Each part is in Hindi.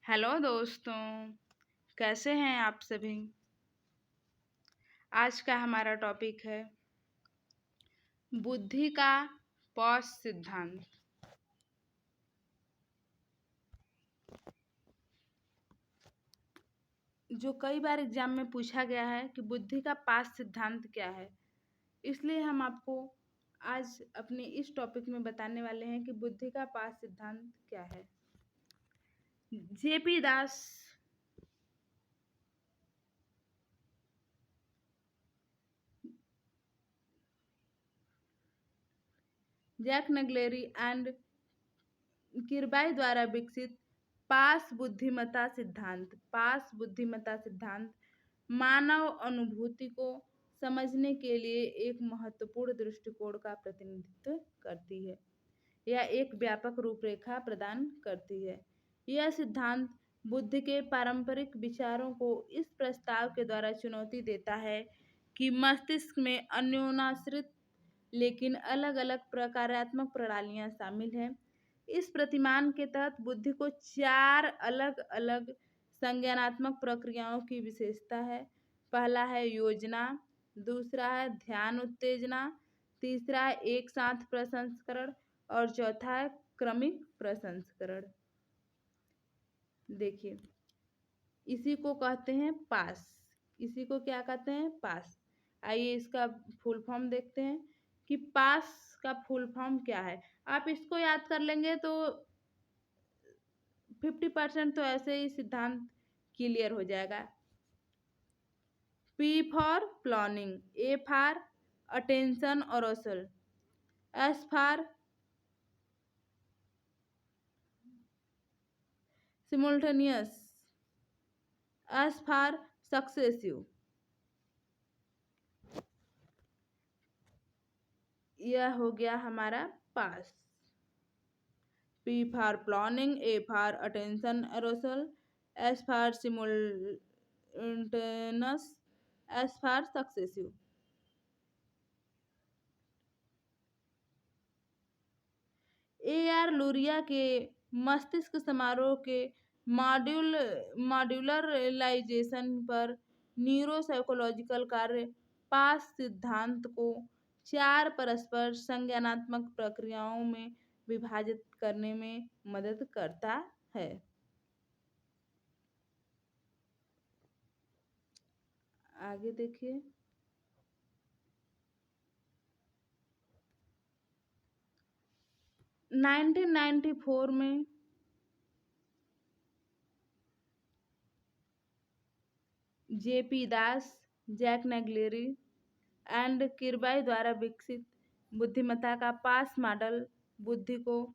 हेलो दोस्तों, कैसे हैं आप सभी। आज का हमारा टॉपिक है बुद्धि का पॉज सिद्धांत। जो कई बार एग्जाम में पूछा गया है कि बुद्धि का पास सिद्धांत क्या है, इसलिए हम आपको आज अपने इस टॉपिक में बताने वाले हैं कि बुद्धि का पास सिद्धांत क्या है। जेपी दास, जैक नगलेरी एंड किरबाई द्वारा विकसित पास बुद्धिमत्ता सिद्धांत मानव अनुभूति को समझने के लिए एक महत्वपूर्ण दृष्टिकोण का प्रतिनिधित्व करती है। यह एक व्यापक रूपरेखा प्रदान करती है। यह सिद्धांत बुद्धि के पारंपरिक विचारों को इस प्रस्ताव के द्वारा चुनौती देता है कि मस्तिष्क में अन्योन्याश्रित लेकिन अलग अलग प्रकारात्मक प्रणालियां शामिल हैं। इस प्रतिमान के तहत बुद्धि को चार अलग अलग संज्ञानात्मक प्रक्रियाओं की विशेषता है। पहला है योजना, दूसरा है ध्यान उत्तेजना, तीसरा है एक साथ प्रसंस्करण और चौथा है क्रमिक प्रसंस्करण। देखिए, इसी को कहते हैं पास। इसी को क्या कहते हैं? पास। आइए इसका फुल फॉर्म देखते हैं कि पास का फुल फॉर्म क्या है। आप इसको याद कर लेंगे तो 50% तो ऐसे ही सिद्धांत क्लियर हो जाएगा। P for planning, A for attention arousal, S for simultaneous, S for successive. यह हो गया हमारा PASS. P for planning, A for attention arousal, S for simultaneous, S for successive. A.R. Luria के मस्तिष्क समारोह के मॉड्यूलराइजेशन पर न्यूरोसाइकोलॉजिकल कार्य पास सिद्धांत को चार परस्पर संज्ञानात्मक प्रक्रियाओं में विभाजित करने में मदद करता है। आगे देखिए, 1994 में जेपी दास, जैक नगलेरी एंड किरबाई द्वारा विकसित बुद्धिमत्ता का पास मॉडल बुद्धि को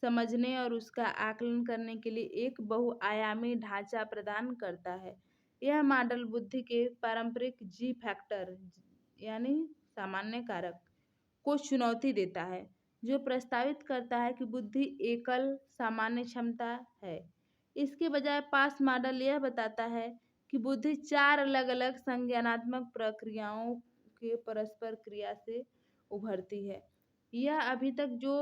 समझने और उसका आकलन करने के लिए एक बहुआयामी ढांचा प्रदान करता है। यह मॉडल बुद्धि के पारंपरिक जी फैक्टर यानी सामान्य कारक को चुनौती देता है, जो प्रस्तावित करता है कि बुद्धि एकल सामान्य क्षमता है। इसके बजाय पास मॉडल यह बताता है कि बुद्धि चार अलग अलग संज्ञानात्मक प्रक्रियाओं के परस्पर क्रिया से उभरती है। यह अभी तक जो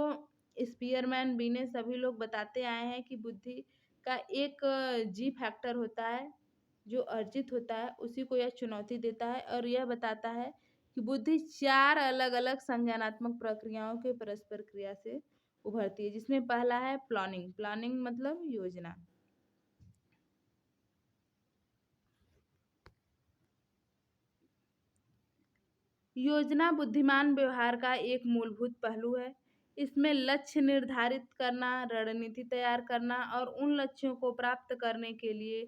स्पीयरमैन, बीने सभी लोग बताते आए हैं कि बुद्धि का एक जी फैक्टर होता है जो अर्जित होता है, उसी को यह चुनौती देता है और यह बताता है कि बुद्धि चार अलग अलग संज्ञानात्मक प्रक्रियाओं के परस्पर क्रिया से उभरती है, जिसमें पहला है प्लानिंग। प्लानिंग मतलब योजना। योजना बुद्धिमान व्यवहार का एक मूलभूत पहलू है। इसमें लक्ष्य निर्धारित करना, रणनीति तैयार करना और उन लक्ष्यों को प्राप्त करने के लिए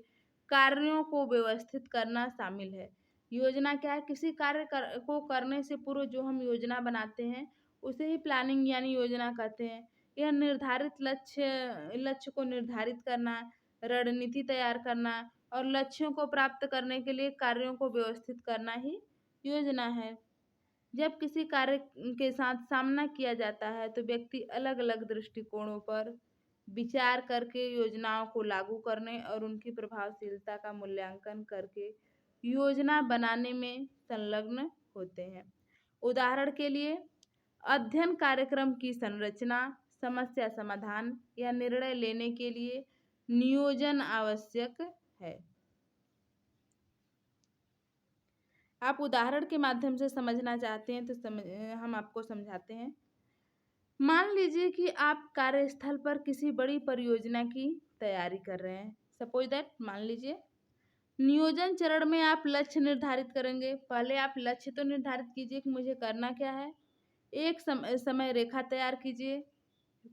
कार्यों को व्यवस्थित करना शामिल है। योजना क्या है? किसी कार्य को करने से पूर्व जो हम योजना बनाते हैं उसे ही प्लानिंग यानी योजना कहते हैं। यह निर्धारित लक्ष्य को निर्धारित करना, रणनीति तैयार करना और लक्ष्यों को प्राप्त करने के लिए कार्यों को व्यवस्थित करना ही योजना है। जब किसी कार्य के साथ सामना किया जाता है तो व्यक्ति अलग अलग दृष्टिकोणों पर विचार करके योजनाओं को लागू करने और उनकी प्रभावशीलता का मूल्यांकन करके योजना बनाने में संलग्न होते हैं। उदाहरण के लिए, अध्ययन कार्यक्रम की संरचना, समस्या समाधान या निर्णय लेने के लिए नियोजन आवश्यक है। आप उदाहरण के माध्यम से समझना चाहते हैं तो हम आपको समझाते हैं। मान लीजिए कि आप कार्यस्थल पर किसी बड़ी परियोजना की तैयारी कर रहे हैं। सपोज दैट, मान लीजिए नियोजन चरण में आप लक्ष्य निर्धारित करेंगे। पहले आप लक्ष्य तो निर्धारित कीजिए कि मुझे करना क्या है। एक समय रेखा तैयार कीजिए।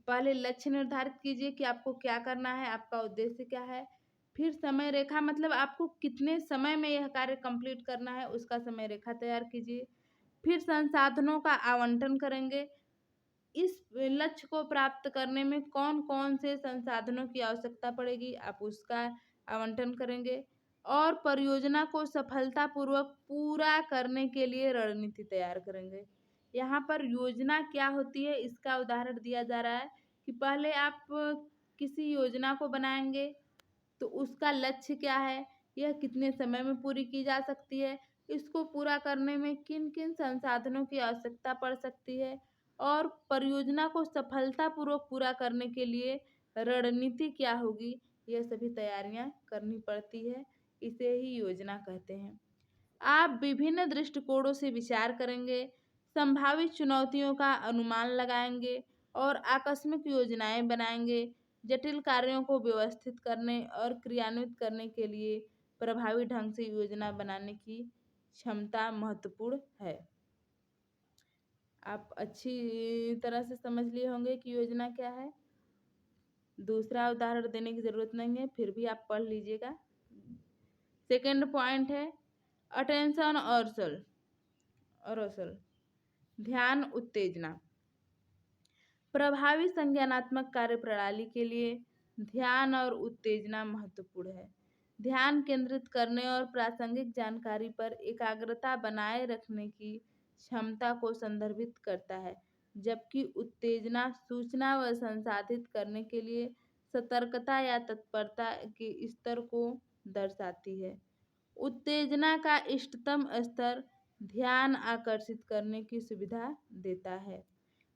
पहले लक्ष्य निर्धारित कीजिए कि आपको क्या करना है, आपका उद्देश्य क्या है। फिर समय रेखा मतलब आपको कितने समय में यह कार्य कंप्लीट करना है, उसका समय रेखा तैयार कीजिए। फिर संसाधनों का आवंटन करेंगे। इस लक्ष्य को प्राप्त करने में कौन कौन से संसाधनों की आवश्यकता पड़ेगी, आप उसका आवंटन करेंगे। और परियोजना को सफलतापूर्वक पूरा करने के लिए रणनीति तैयार करेंगे। यहाँ पर योजना क्या होती है इसका उदाहरण दिया जा रहा है कि पहले आप किसी योजना को बनाएंगे तो उसका लक्ष्य क्या है, यह कितने समय में पूरी की जा सकती है, इसको पूरा करने में किन किन संसाधनों की आवश्यकता पड़ सकती है, और परियोजना को सफलतापूर्वक पूरा करने के लिए रणनीति क्या होगी, यह सभी तैयारियां करनी पड़ती है। इसे ही योजना कहते हैं। आप विभिन्न दृष्टिकोणों से विचार करेंगे, संभावित चुनौतियों का अनुमान लगाएंगे और आकस्मिक योजनाएं बनाएंगे। जटिल कार्यों को व्यवस्थित करने और क्रियान्वित करने के लिए प्रभावी ढंग से योजना बनाने की क्षमता महत्वपूर्ण है। आप अच्छी तरह से समझ लिए होंगे कि योजना क्या है। दूसरा उदाहरण देने की जरूरत नहीं है, फिर भी आप पढ़ लीजिएगा। सेकंड पॉइंट है अटेंशन और ध्यान उत्तेजना। प्रभावी संज्ञानात्मक कार्य प्रणाली के लिए ध्यान और उत्तेजना महत्वपूर्ण है। ध्यान केंद्रित करने और प्रासंगिक जानकारी पर एकाग्रता बनाए रखने की क्षमता को संदर्भित करता है, जबकि उत्तेजना सूचना व संसाधित करने के लिए सतर्कता या तत्परता के स्तर को दर्शाती है। उत्तेजना का इष्टतम स्तर ध्यान आकर्षित करने की सुविधा देता है,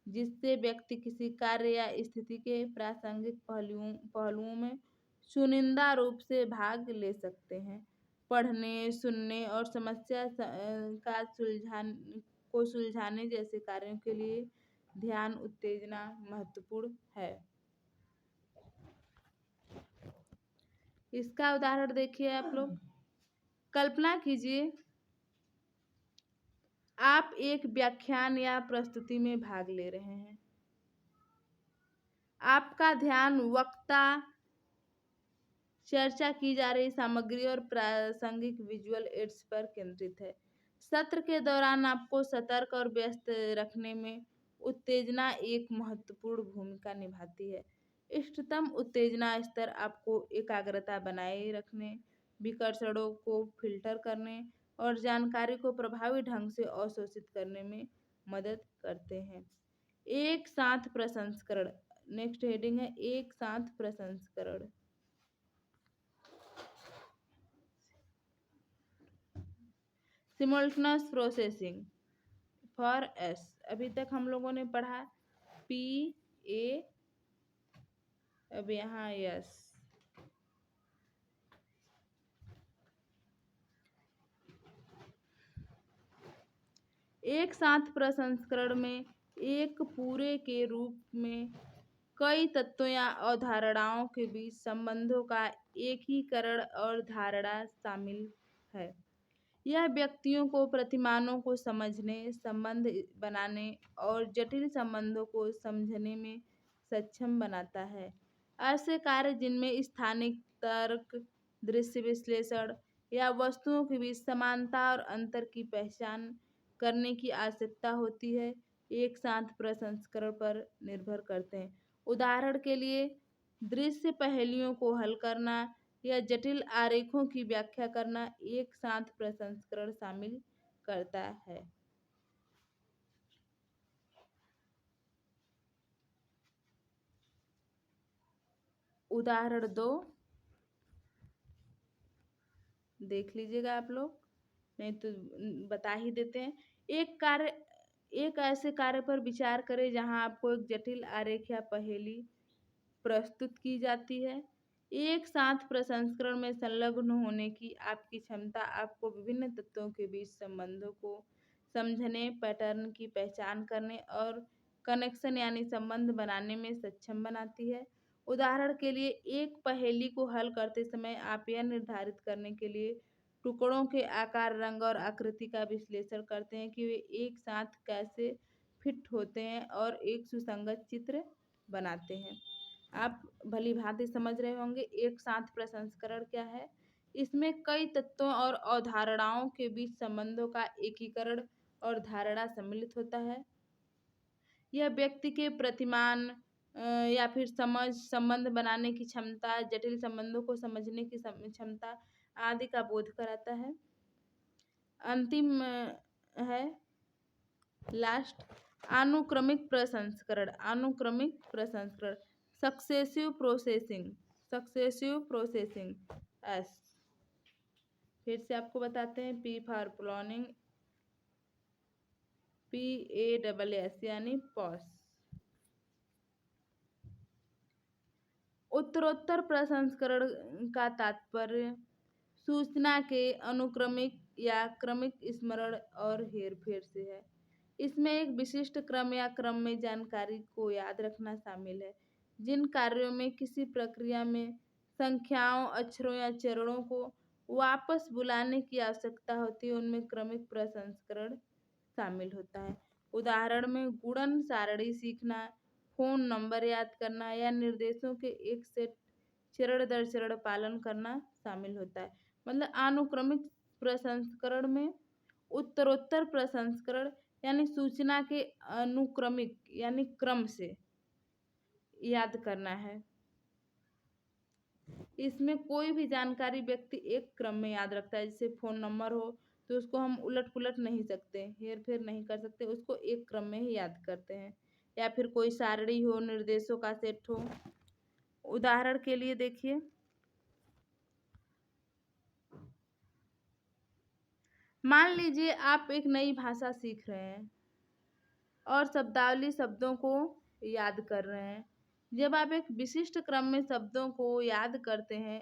जिससे व्यक्ति किसी कार्य या स्थिति के प्रासंगिक पहलुओं में चुनिंदा रूप से भाग ले सकते हैं। पढ़ने, सुनने और समस्या का सुलझाने जैसे कार्यों के लिए ध्यान उत्तेजना महत्वपूर्ण है। इसका उदाहरण देखिए आप लोग। कल्पना कीजिए आप एक व्याख्यान या प्रस्तुति में भाग ले रहे हैं। आपका ध्यान वक्ता, चर्चा की जा रही सामग्री और प्रासंगिक विजुअल एड्स पर केंद्रित है। सत्र के दौरान आपको सतर्क और व्यस्त रखने में उत्तेजना एक महत्वपूर्ण भूमिका निभाती है। इष्टतम उत्तेजना स्तर आपको एकाग्रता बनाए रखने, विकर्षणों को फिल्टर करने और जानकारी को प्रभावी ढंग से अवशोषित करने में मदद करते हैं। एक साथ प्रसंस्करण। नेक्स्ट हेडिंग है एक साथ प्रसंस्करण। Simultaneous processing for S. अभी तक हम लोगों ने पढ़ा पी ए, अब यहाँ एस। एक साथ प्रसंस्करण में एक पूरे के रूप में कई तत्वों या अवधारणाओं के बीच संबंधों का एकीकरण और धारणा शामिल है। यह व्यक्तियों को प्रतिमानों को समझने, संबंध बनाने और जटिल संबंधों को समझने में सक्षम बनाता है। ऐसे कार्य जिनमें स्थानिक तर्क, दृश्य विश्लेषण या वस्तुओं के बीच समानता और अंतर की पहचान करने की आवश्यकता होती है, एक साथ प्रसंस्करण पर निर्भर करते हैं। उदाहरण के लिए दृश्य पहेलियों को हल करना या जटिल आरेखों की व्याख्या करना एक साथ प्रसंस्करण शामिल करता है। उदाहरण 2 देख लीजिएगा आप लोग, नहीं तो बता ही देते हैं। एक ऐसे कार्य पर विचार करें जहां आपको एक जटिल आरेख या पहेली प्रस्तुत की जाती है। एक साथ प्रसंस्करण में संलग्न होने की आपकी क्षमता आपको विभिन्न तत्वों के बीच संबंधों को समझने, पैटर्न की पहचान करने और कनेक्शन यानी संबंध बनाने में सक्षम बनाती है। उदाहरण के लिए, एक पहेली को हल करते समय आप यह निर्धारित करने के लिए टुकड़ों के आकार, रंग और आकृति का विश्लेषण करते हैं कि वे एक साथ कैसे फिट होते हैं और एक सुसंगत चित्र बनाते हैं। आप भली भांति समझ रहे होंगे एक साथ प्रसंस्करण क्या है। इसमें कई तत्वों और अवधारणाओं के बीच संबंधों का एकीकरण और धारणा सम्मिलित होता है। यह व्यक्ति के प्रतिमान या फिर समझ, संबंध बनाने की क्षमता, जटिल संबंधों को समझने की क्षमता आदि का बोध कराता है। अंतिम है लास्ट अनुक्रमिक प्रसंस्करण। अनुक्रमिक प्रसंस्करण successive processing. Successive processing S. फिर से आपको बताते हैं, पी फॉर प्लॉनिंग, PASS यानी पॉस। उत्तरोत्तर प्रसंस्करण का तात्पर्य सूचना के अनुक्रमिक या क्रमिक स्मरण और हेरफेर से है। इसमें एक विशिष्ट क्रम या क्रम में जानकारी को याद रखना शामिल है। जिन कार्यों में किसी प्रक्रिया में संख्याओं, अक्षरों या चरणों को वापस बुलाने की आवश्यकता होती है, उनमें क्रमिक प्रसंस्करण शामिल होता है। उदाहरण में गुणन सारणी सीखना, फोन नंबर याद करना या निर्देशों के एक सेट चरण दर चरण पालन करना शामिल होता है। मतलब अनुक्रमिक प्रसंस्करण में उत्तरोत्तर प्रसंस्करण यानी सूचना के अनुक्रमिक यानी क्रम से याद करना है। इसमें कोई भी जानकारी व्यक्ति एक क्रम में याद रखता है। जैसे फोन नंबर हो तो उसको हम उलट पुलट नहीं सकते, हेर फेर नहीं कर सकते, उसको एक क्रम में ही याद करते हैं। या फिर कोई सारणी हो, निर्देशों का सेट हो। उदाहरण के लिए देखिए, मान लीजिए आप एक नई भाषा सीख रहे हैं और शब्दावली शब्दों को याद कर रहे हैं। जब आप एक विशिष्ट क्रम में शब्दों को याद करते हैं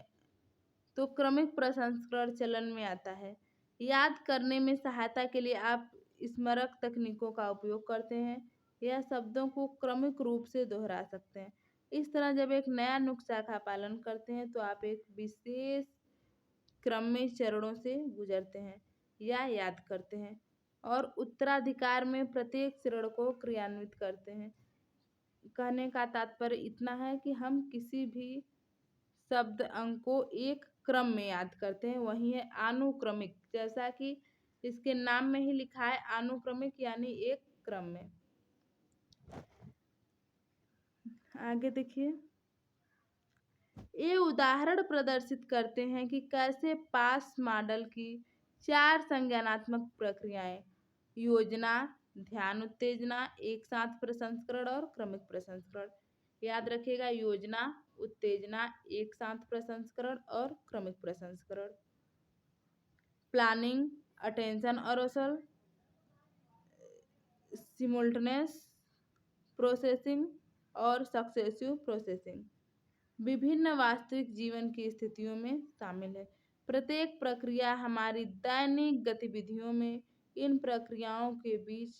तो क्रमिक प्रसंस्करण चलन में आता है। याद करने में सहायता के लिए आप स्मारक तकनीकों का उपयोग करते हैं या शब्दों को क्रमिक रूप से दोहरा सकते हैं। इस तरह जब एक नया नुस्खा का पालन करते हैं तो आप एक विशेष क्रम में चरणों से गुजरते हैं या याद करते हैं और उत्तराधिकार में प्रत्येक चरण को क्रियान्वित करते हैं। कहने का तात्पर्य इतना है कि हम किसी भी शब्द अंक को एक क्रम में याद करते हैं, वही है अनुक्रमिक। जैसा कि इसके नाम में ही लिखा है अनुक्रमिक यानी एक क्रम में। आगे देखिए, ये उदाहरण प्रदर्शित करते हैं कि कैसे पास मॉडल की 4 संज्ञानात्मक प्रक्रियाएं योजना, ध्यान उत्तेजना, एक साथ प्रसंस्करण और क्रमिक प्रसंस्करण। याद रखिएगा, योजना, उत्तेजना, एक साथ प्रसंस्करण और क्रमिक प्रसंस्करण। प्लानिंग, अटेंशन अरोसल, सिमुल्टेनियस प्रोसेसिंग और सक्सेसिव प्रोसेसिंग विभिन्न वास्तविक जीवन की स्थितियों में शामिल है। प्रत्येक प्रक्रिया हमारी दैनिक गतिविधियों में इन प्रक्रियाओं के बीच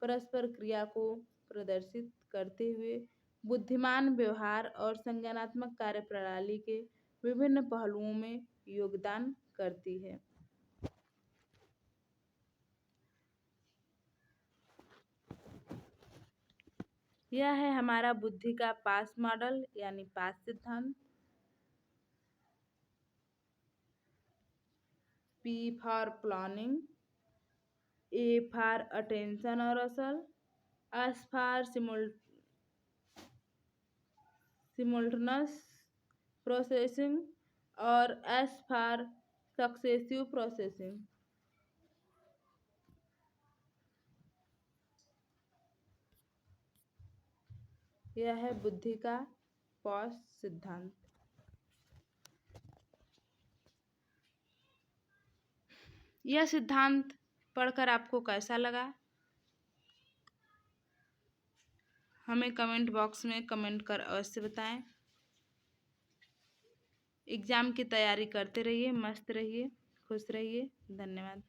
परस्पर क्रिया को प्रदर्शित करते हुए बुद्धिमान व्यवहार और संज्ञानात्मक कार्यप्रणाली के विभिन्न पहलुओं में योगदान करती है। यह है हमारा बुद्धि का पास मॉडल यानी पास सिद्धांत। P for planning, A for attention arousal, S for simultaneous processing और S for successive processing। यह है बुद्धि का पॉस सिद्धांत। यह सिद्धांत पढ़कर आपको कैसा लगा, हमें कमेंट बॉक्स में कमेंट कर अवश्य बताएं। एग्ज़ाम की तैयारी करते रहिए, मस्त रहिए, खुश रहिए। धन्यवाद।